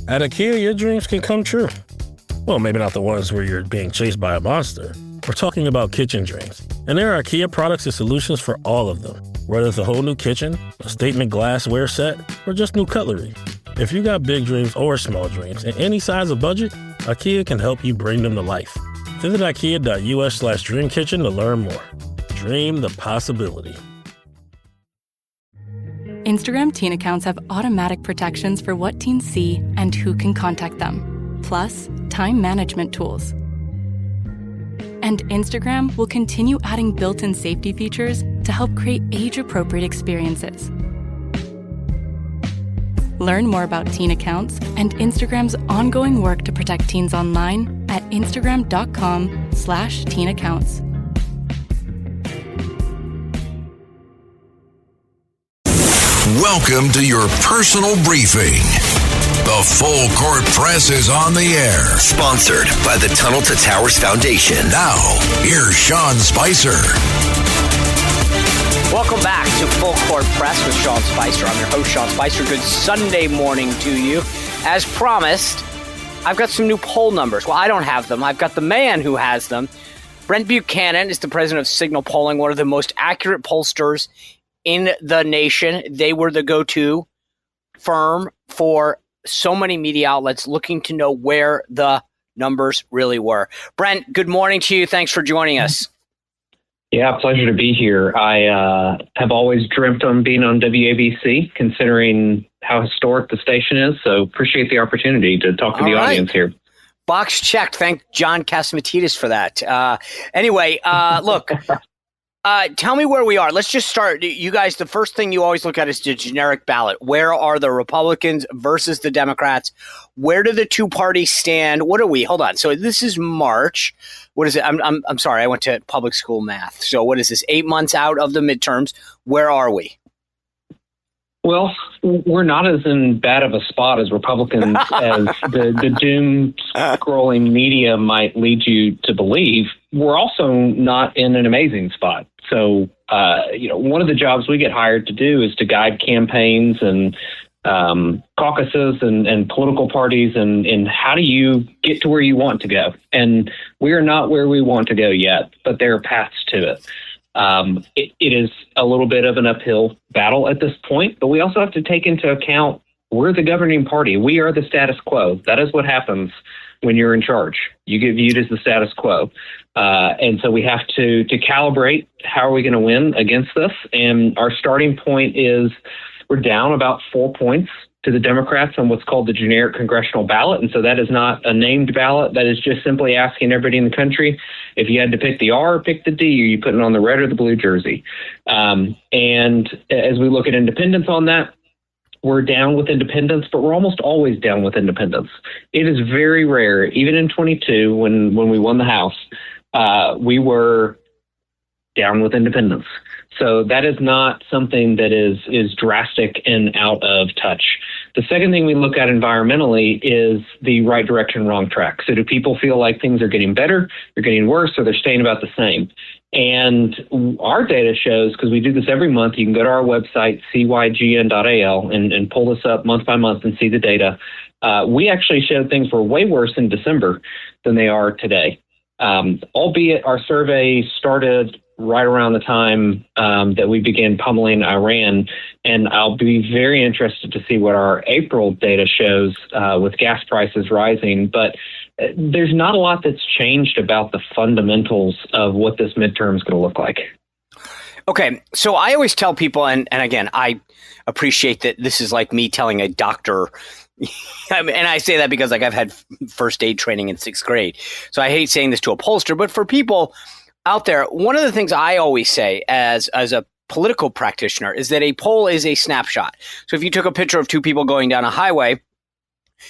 At IKEA, your dreams can come true. Well, maybe not the ones where you're being chased by a monster. We're talking about kitchen dreams. And there are IKEA products and solutions for all of them. Whether it's a whole new kitchen, a statement glassware set, or just new cutlery. If you got big dreams or small dreams in any size of budget, IKEA can help you bring them to life. Visit IKEA.us/dreamkitchen to learn more. Dream the possibility. Instagram teen accounts have automatic protections for what teens see and who can contact them, plus time management tools. And Instagram will continue adding built-in safety features to help create age-appropriate experiences. Learn more about teen accounts and Instagram's ongoing work to protect teens online at instagram.com/teen accounts. Welcome to your personal briefing. The Full Court Press is on the air. Sponsored by the Tunnel to Towers Foundation. Now, here's Sean Spicer. Welcome back to Full Court Press with Sean Spicer. I'm your host, Sean Spicer. Good Sunday morning to you. As promised, I've got some new poll numbers. Well, I don't have them. I've got the man who has them. Brent Buchanan is the president of Signal Polling, one of the most accurate pollsters in the nation. They were the go-to firm for so many media outlets looking to know where the numbers really were. Brent, good morning to you. Thanks for joining us. Yeah, pleasure to be here. I have always dreamt on being on WABC, considering how historic the station is. So appreciate the opportunity to talk to the audience here. Box checked. Thank John Catsimatidis for that. Anyway, look, tell me where we are. Let's just start. You guys, the first thing you always look at is the generic ballot. Where are the Republicans versus the Democrats? Where do the two parties stand? What are we? Hold on. So this is March. What is it? I'm sorry. I went to public school math. So what is this? 8 months out of the midterms. Where are we? Well, we're not as in bad of a spot as Republicans as the doom scrolling media might lead you to believe. We're also not in an amazing spot. So, one of the jobs we get hired to do is to guide campaigns and caucuses and political parties and how do you get to where you want to go? And we are not where we want to go yet, but there are paths to it. It is a little bit of an uphill battle at this point, but we also have to take into account we're the governing party. We are the status quo. That is what happens when you're in charge. You get viewed as the status quo. And so we have to calibrate how are we going to win against this. And our starting point is we're down about 4 points to the Democrats on what's called the generic congressional ballot. And so that is not a named ballot. That is just simply asking everybody in the country, if you had to pick the R or pick the D, are you putting on the red or the blue jersey? And as we look at independents on that, we're down with independents, but we're almost always down with independents. It is very rare, even in 22, when we won the House, we were down with independents. So that is not something that is drastic and out of touch. The second thing we look at environmentally is the right direction, wrong track. So do people feel like things are getting better, they're getting worse, or they're staying about the same? And our data shows, because we do this every month, you can go to our website, cygn.al, and pull this up month by month and see the data. We actually showed things were way worse in December than they are today. Albeit our survey started right around the time that we began pummeling Iran. And I'll be very interested to see what our April data shows with gas prices rising. But there's not a lot that's changed about the fundamentals of what this midterm is going to look like. Okay, so I always tell people, and again, I appreciate that this is like me telling a doctor, and I say that because I've had first aid training in 6th grade. So I hate saying this to a pollster, but for people out there, one of the things I always say as a political practitioner is that a poll is a snapshot. So if you took a picture of two people going down a highway,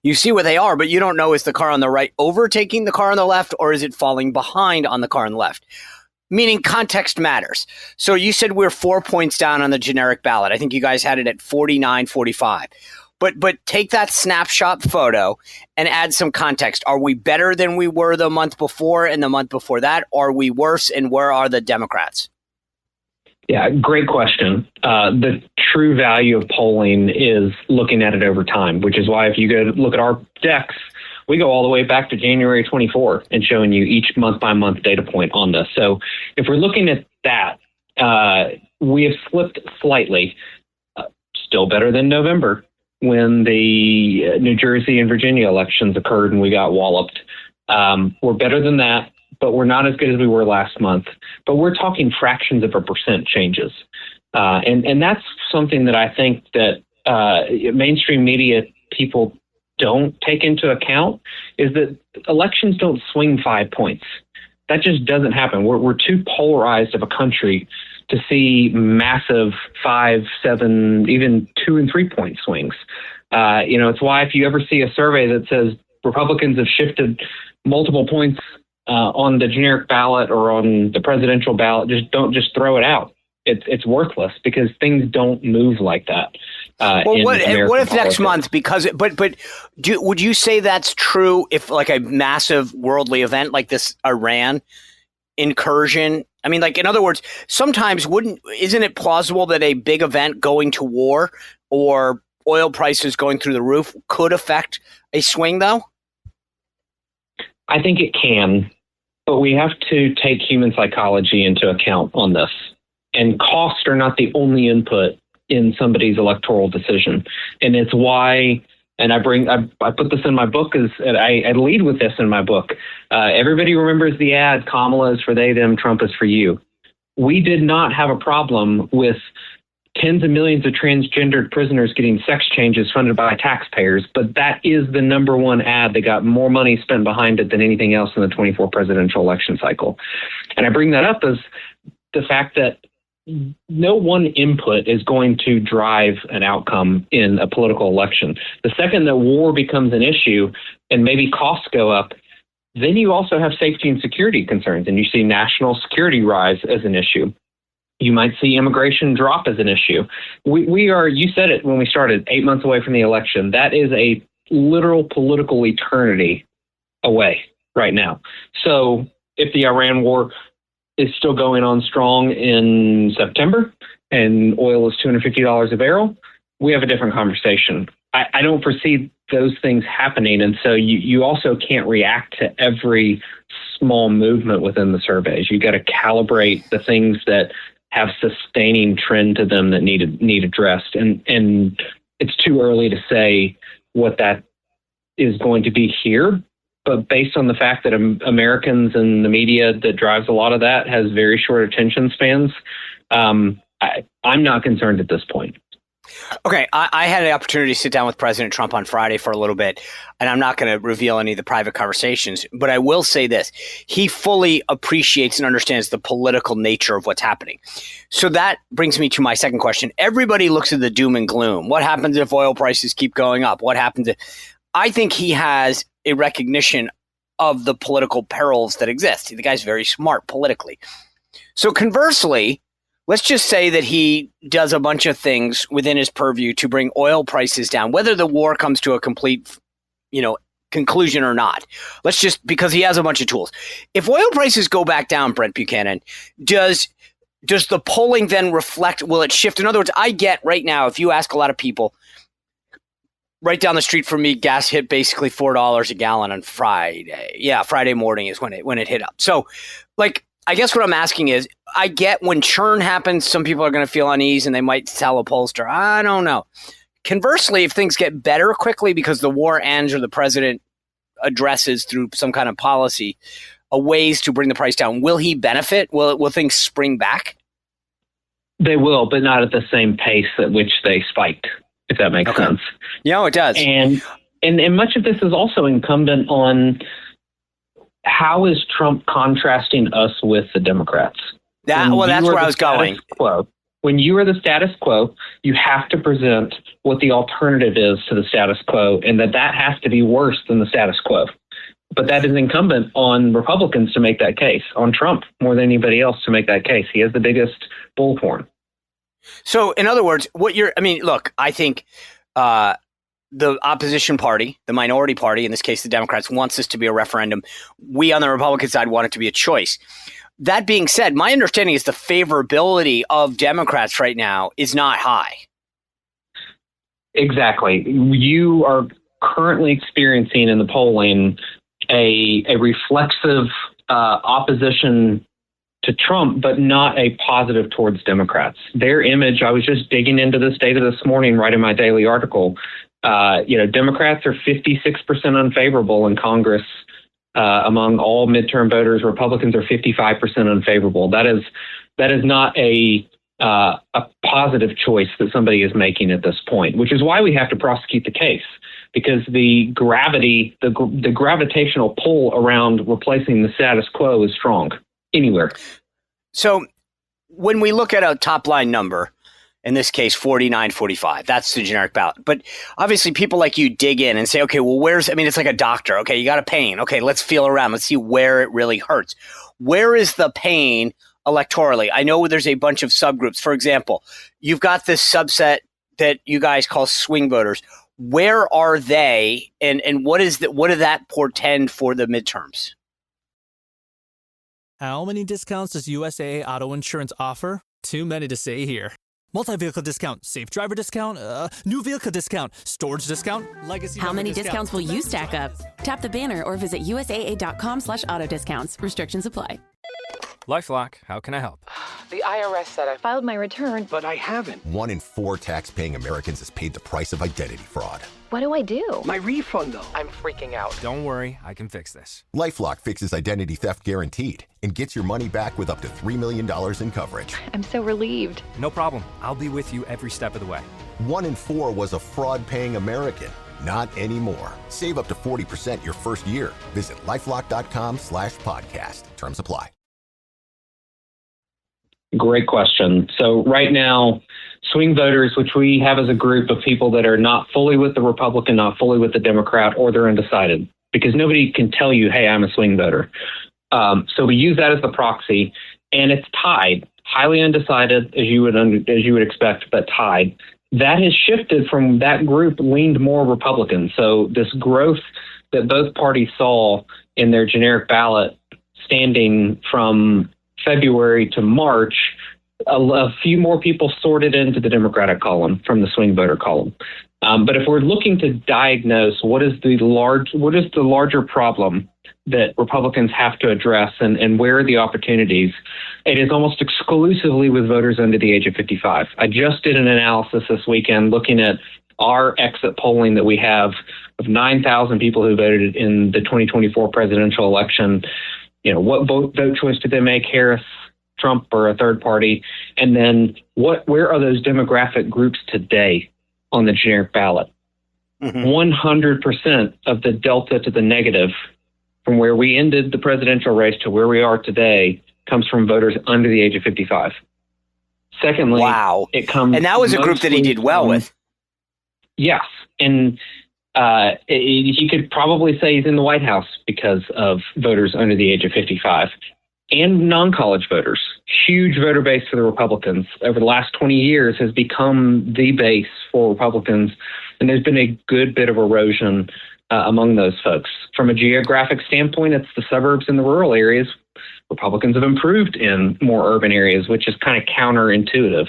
you see where they are, but you don't know, is the car on the right overtaking the car on the left, or is it falling behind on the car on the left? Meaning context matters. So you said we're 4 points down on the generic ballot. I think you guys had it at 49-45. But take that snapshot photo and add some context. Are we better than we were the month before and the month before that? Are we worse? And where are the Democrats? Yeah, great question. The true value of polling is looking at it over time, which is why if you go look at our decks, we go all the way back to January 24 and showing you each month by month data point on this. So if we're looking at that, we have slipped slightly, still better than November when the New Jersey and Virginia elections occurred and we got walloped. We're better than that, but we're not as good as we were last month. But we're talking fractions of a percent changes. And that's something that I think that mainstream media people don't take into account, is that elections don't swing 5 points. That just doesn't happen. We're too polarized of a country to see massive 5, 7, even 2 and 3 point swings. It's why if you ever see a survey that says Republicans have shifted multiple points on the generic ballot or on the presidential ballot, just throw it out. It's worthless because things don't move like that. What if next month? Would you say that's true if like a massive worldly event like this Iran incursion? I mean, like, in other words, sometimes isn't it plausible that a big event going to war or oil prices going through the roof could affect a swing, though? I think it can, but we have to take human psychology into account on this. And costs are not the only input in somebody's electoral decision. And it's why, and I put this in my book, I lead with this in my book. Everybody remembers the ad, Kamala is for they, them, Trump is for you. We did not have a problem with tens of millions of transgendered prisoners getting sex changes funded by taxpayers, but that is the number one ad that got more money spent behind it than anything else in the 24 presidential election cycle. And I bring that up as the fact that no one input is going to drive an outcome in a political election. The second that war becomes an issue and maybe costs go up, then you also have safety and security concerns, and you see national security rise as an issue. You might see immigration drop as an issue. We are, you said it when we started, 8 months away from the election. That is a literal political eternity away right now. So if the Iran war is still going on strong in September and oil is $250 a barrel, we have a different conversation. I don't foresee those things happening. And so you also can't react to every small movement within the surveys. You got to calibrate the things that have sustaining trend to them that need addressed. And it's too early to say what that is going to be here. But based on the fact that Americans and the media that drives a lot of that has very short attention spans, I'm not concerned at this point. Okay, I had an opportunity to sit down with President Trump on Friday for a little bit, and I'm not going to reveal any of the private conversations, but I will say this. He fully appreciates and understands the political nature of what's happening. So that brings me to my second question. Everybody looks at the doom and gloom. What happens if oil prices keep going up? What happens if... I think he has a recognition of the political perils that exist. The guy's very smart politically. So conversely, let's just say that he does a bunch of things within his purview to bring oil prices down, whether the war comes to a complete, conclusion or not. Because he has a bunch of tools. If oil prices go back down, Brent Buchanan, does the polling then reflect, will it shift? In other words, I get right now, if you ask a lot of people, right down the street from me, gas hit basically $4 a gallon on Friday. Yeah, Friday morning is when it hit up. So, I guess what I'm asking is, I get when churn happens, some people are going to feel unease and they might tell a pollster, I don't know. Conversely, if things get better quickly because the war ends or the president addresses through some kind of policy a ways to bring the price down, will he benefit? Will things spring back? They will, but not at the same pace at which they spiked, if that makes sense. Yeah, it does. And much of this is also incumbent on how is Trump contrasting us with the Democrats? That's where I was going. When you are the status quo, you have to present what the alternative is to the status quo, and that has to be worse than the status quo. But that is incumbent on Republicans to make that case, on Trump more than anybody else to make that case. He has the biggest bullhorn. So, in other words, I think the opposition party, the minority party, in this case the Democrats, wants this to be a referendum. We on the Republican side want it to be a choice. that being said, my understanding is the favorability of Democrats right now is not high. Exactly. You are currently experiencing in the polling a reflexive opposition to Trump, but not a positive towards Democrats. Their image, I was just digging into this data this morning, right in my daily article. Democrats are 56% unfavorable in Congress among all midterm voters. Republicans are 55% unfavorable. That is not a positive choice that somebody is making at this point, which is why we have to prosecute the case, because the gravitational pull around replacing the status quo is strong anywhere. So when we look at a top line number, in this case, 49-45, that's the generic ballot. But obviously people like you dig in and say, okay, well, it's like a doctor. Okay, you got a pain. Okay, let's feel around. Let's see where it really hurts. Where is the pain electorally? I know there's a bunch of subgroups. For example, you've got this subset that you guys call swing voters. Where are they, and what did that portend for the midterms? How many discounts does USAA Auto Insurance offer? Too many to say here. Multi-vehicle discount, safe driver discount, new vehicle discount, storage discount, legacy. How many discounts will you stack up? Tap the banner or visit USAA.com/auto discounts. Restrictions apply. LifeLock, how can I help? The IRS said I filed my return, but I haven't. 1 in 4 tax-paying Americans has paid the price of identity fraud. What do I do? My refund, though. I'm freaking out. Don't worry, I can fix this. LifeLock fixes identity theft guaranteed and gets your money back with up to $3 million in coverage. I'm so relieved. No problem. I'll be with you every step of the way. 1 in 4 was a fraud-paying American. Not anymore. Save up to 40% your first year. Visit LifeLock.com/podcast. Terms apply. Great question. So right now, swing voters, which we have as a group of people that are not fully with the Republican, not fully with the Democrat, or they're undecided, because nobody can tell you, hey, I'm a swing voter. So we use that as the proxy, and it's tied, highly undecided, as you would expect, but tied. That has shifted from that group leaned more Republican. So this growth that both parties saw in their generic ballot standing from February to March, a few more people sorted into the Democratic column from the swing voter column. But if we're looking to diagnose what is the larger problem that Republicans have to address and where are the opportunities, it is almost exclusively with voters under the age of 55. I just did an analysis this weekend looking at our exit polling that we have of 9,000 people who voted in the 2024 presidential election. What vote choice did they make? Harris, Trump, or a third party? And then where are those demographic groups today on the generic ballot? 100% of the delta to the negative from where we ended the presidential race to where we are today comes from voters under the age of 55. Secondly, wow, it comes, and that was a group that he did well with. Yes, and he could probably say he's in the White House because of voters under the age of 55 and non-college voters. Huge voter base for the Republicans over the last 20 years has become the base for Republicans. And there's been a good bit of erosion among those folks. From a geographic standpoint, it's the suburbs and the rural areas. Republicans have improved in more urban areas, which is kind of counterintuitive.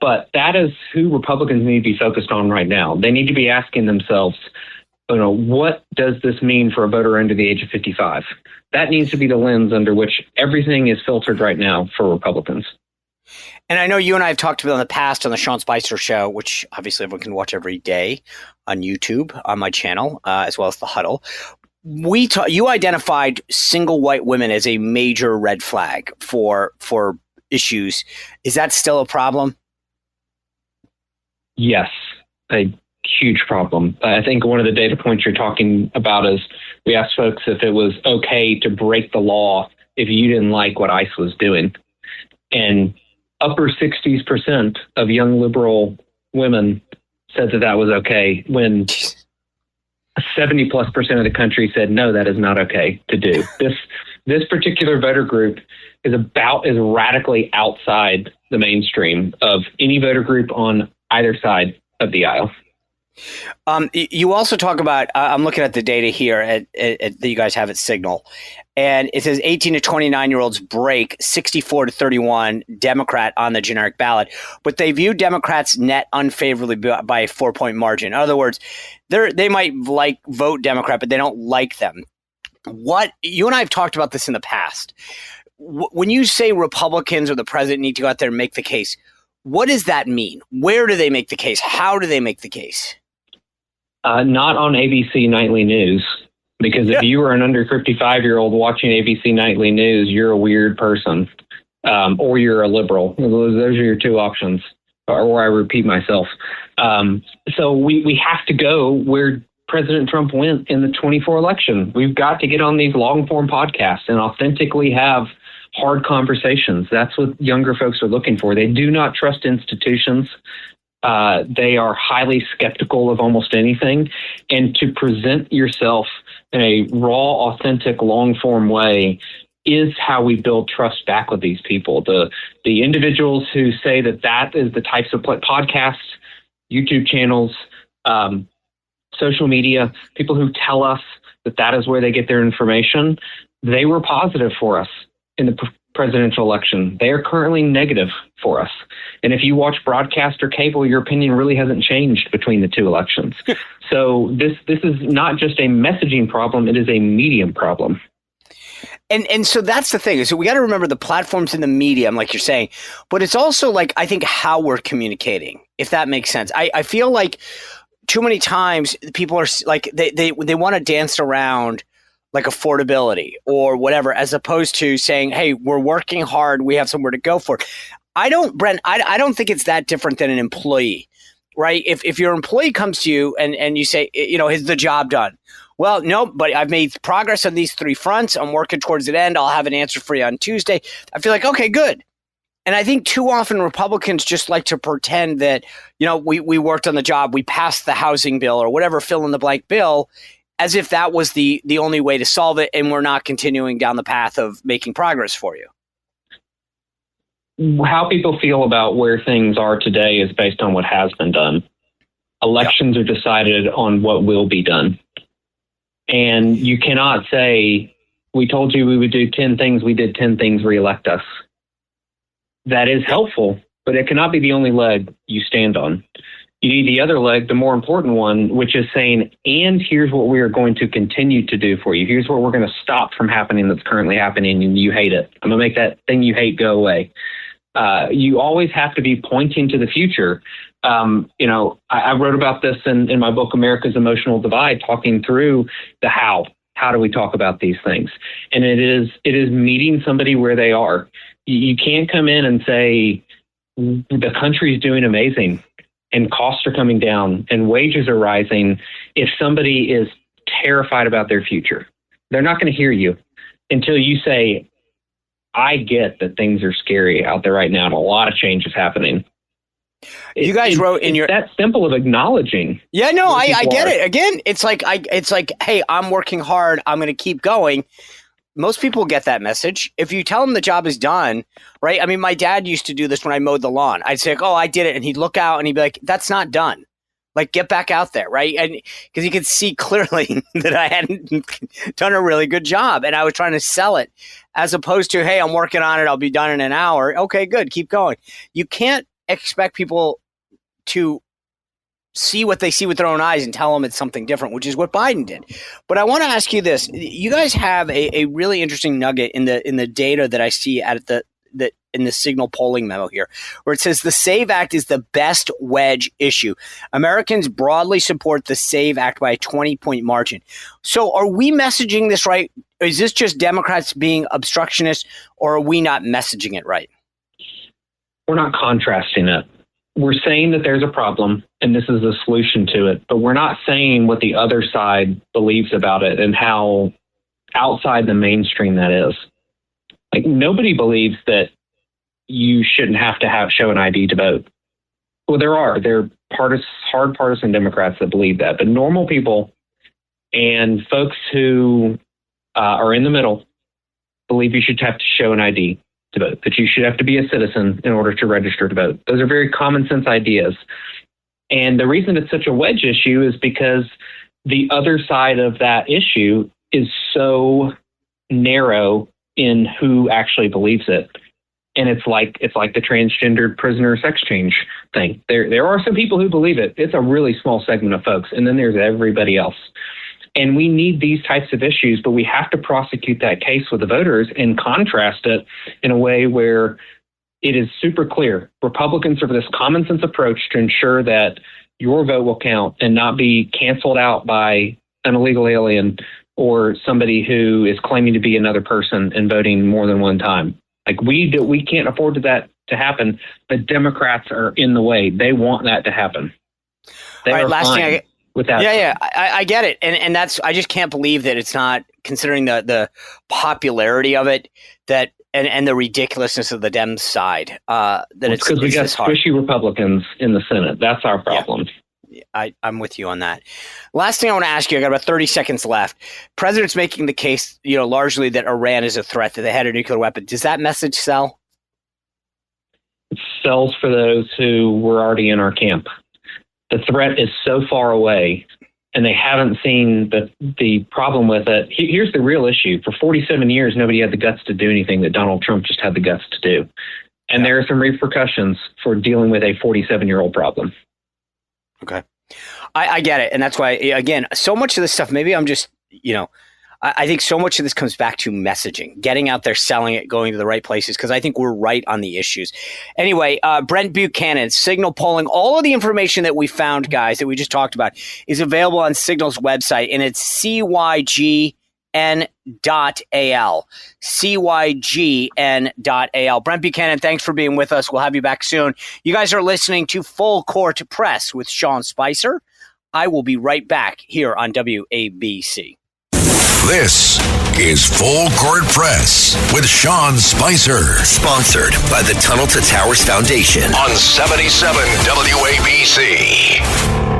But that is who Republicans need to be focused on right now. They need to be asking themselves, what does this mean for a voter under the age of 55? That needs to be the lens under which everything is filtered right now for Republicans. And I know you and I have talked about in the past on the Sean Spicer Show, which obviously everyone can watch every day on YouTube on my channel, as well as The Huddle. You identified single white women as a major red flag for issues. Is that still a problem? Yes, a huge problem. I think one of the data points you're talking about is we asked folks if it was okay to break the law if you didn't like what ICE was doing. And upper 60% of young liberal women said that was okay, when 70+% of the country said, no, that is not okay to do. This particular voter group is about as radically outside the mainstream of any voter group on either side of the aisle. You also talk about, I'm looking at the data here that you guys have at Signal, and it says 18 to 29-year-olds break 64 to 31 Democrat on the generic ballot, but they view Democrats net unfavorably by a 4-point margin. In other words, they might vote Democrat, but they don't like them. You and I have talked about this in the past. When you say Republicans or the president need to go out there and make the case, what does that mean? Where do they make the case? How do they make the case? Not on ABC Nightly News, because if you are an under 55-year-old watching ABC Nightly News, you're a weird person, or you're a liberal. Those are your two options, or I repeat myself. So we have to go where President Trump went in the 24 election. We've got to get on these long-form podcasts and authentically have hard conversations. That's what younger folks are looking for. They do not trust institutions. They are highly skeptical of almost anything. And to present yourself in a raw, authentic, long-form way is how we build trust back with these people. The individuals who say that is the types of podcasts, YouTube channels, social media, people who tell us that is where they get their information, they were positive for us in the presidential election. They are currently negative for us. And if you watch broadcast or cable, your opinion really hasn't changed between the two elections. So this is not just a messaging problem, it is a medium problem. And so that's the thing. So we got to remember the platforms in the medium, like you're saying, but it's also I think how we're communicating, if that makes sense. I feel like too many times people are they want to dance around affordability or whatever, as opposed to saying, hey, we're working hard. We have somewhere to go for. Brent, I don't think it's that different than an employee, right? If your employee comes to you and you say, is the job done? Well, no, but I've made progress on these 3 fronts. I'm working towards the end. I'll have an answer for you on Tuesday. I feel like, okay, good. And I think too often Republicans just like to pretend that, we worked on the job. We passed the housing bill or whatever, fill in the blank bill, as if that was the only way to solve it, and we're not continuing down the path of making progress for you. How people feel about where things are today is based on what has been done. Elections are decided on what will be done. And you cannot say, we told you we would do 10 things, we did 10 things, reelect us. That is helpful, but it cannot be the only leg you stand on. You need the other leg, the more important one, which is saying, and here's what we are going to continue to do for you. Here's what we're going to stop from happening that's currently happening, and you hate it. I'm going to make that thing you hate go away. You always have to be pointing to the future. I wrote about this in my book, America's Emotional Divide, talking through the how. How do we talk about these things? And it is meeting somebody where they are. You can't come in and say, the country's doing amazing and costs are coming down and wages are rising if somebody is terrified about their future. They're not going to hear you until you say, I get that things are scary out there right now and a lot of change is happening. You guys wrote in your that simple of acknowledging. Yeah, no, I get it. Again, it's like, hey, I'm working hard. I'm going to keep going. Most people get that message. If you tell them the job is done, right? I mean, my dad used to do this when I mowed the lawn. I'd say, oh, I did it. And he'd look out and he'd be like, that's not done. Get back out there, right? And because he could see clearly that I hadn't done a really good job and I was trying to sell it, as opposed to, hey, I'm working on it. I'll be done in an hour. Okay, good. Keep going. You can't expect people to see what they see with their own eyes and tell them it's something different, which is what Biden did. But I want to ask you this. You guys have a really interesting nugget in the data that I see at in the Signal polling memo here, where it says the SAVE Act is the best wedge issue. Americans broadly support the SAVE Act by a 20-point margin. So are we messaging this right? Is this just Democrats being obstructionists, or are we not messaging it right? We're not contrasting it. We're saying that there's a problem and this is a solution to it, but we're not saying what the other side believes about it and how outside the mainstream that is. Nobody believes that you shouldn't have to show an ID to vote. Well, there are hard partisan Democrats that believe that, but normal people and folks who are in the middle believe you should have to show an ID to vote, that you should have to be a citizen in order to register to vote. Those are very common sense ideas. And the reason it's such a wedge issue is because the other side of that issue is so narrow in who actually believes it. And it's like the transgendered prisoner sex change thing. There are some people who believe it. It's a really small segment of folks. And then there's everybody else. And we need these types of issues, but we have to prosecute that case with the voters and contrast it in a way where it is super clear. Republicans have this common sense approach to ensure that your vote will count and not be canceled out by an illegal alien or somebody who is claiming to be another person and voting more than one time. Like we can't afford that to happen. The Democrats are in the way. They want that to happen. They All right, are last fine thing with that. Yeah, I get it, and that's I just can't believe that it's not, considering the popularity of it, that and the ridiculousness of the Dems side. It's because we got squishy Republicans in the Senate. That's our problem. Yeah. I'm with you on that. Last thing I want to ask you, I got about 30 seconds left. President's making the case, largely that Iran is a threat, that they had a nuclear weapon. Does that message sell? It sells for those who were already in our camp. The threat is so far away, and they haven't seen the problem with it. Here's the real issue. For 47 years, nobody had the guts to do anything that Donald Trump just had the guts to do. And there are some repercussions for dealing with a 47-year-old problem. Okay. I get it. And that's why, again, so much of this stuff, maybe I'm just, I think so much of this comes back to messaging, getting out there, selling it, going to the right places, because I think we're right on the issues. Anyway, Brent Buchanan, Signal polling, all of the information that we found, guys, that we just talked about is available on Signal's website, and it's cygn.al. cygn.al. Brent Buchanan, thanks for being with us. We'll have you back soon. You guys are listening to Full Court Press with Sean Spicer. I will be right back here on WABC. This is Full Court Press with Sean Spicer. Sponsored by the Tunnel to Towers Foundation on 77 WABC.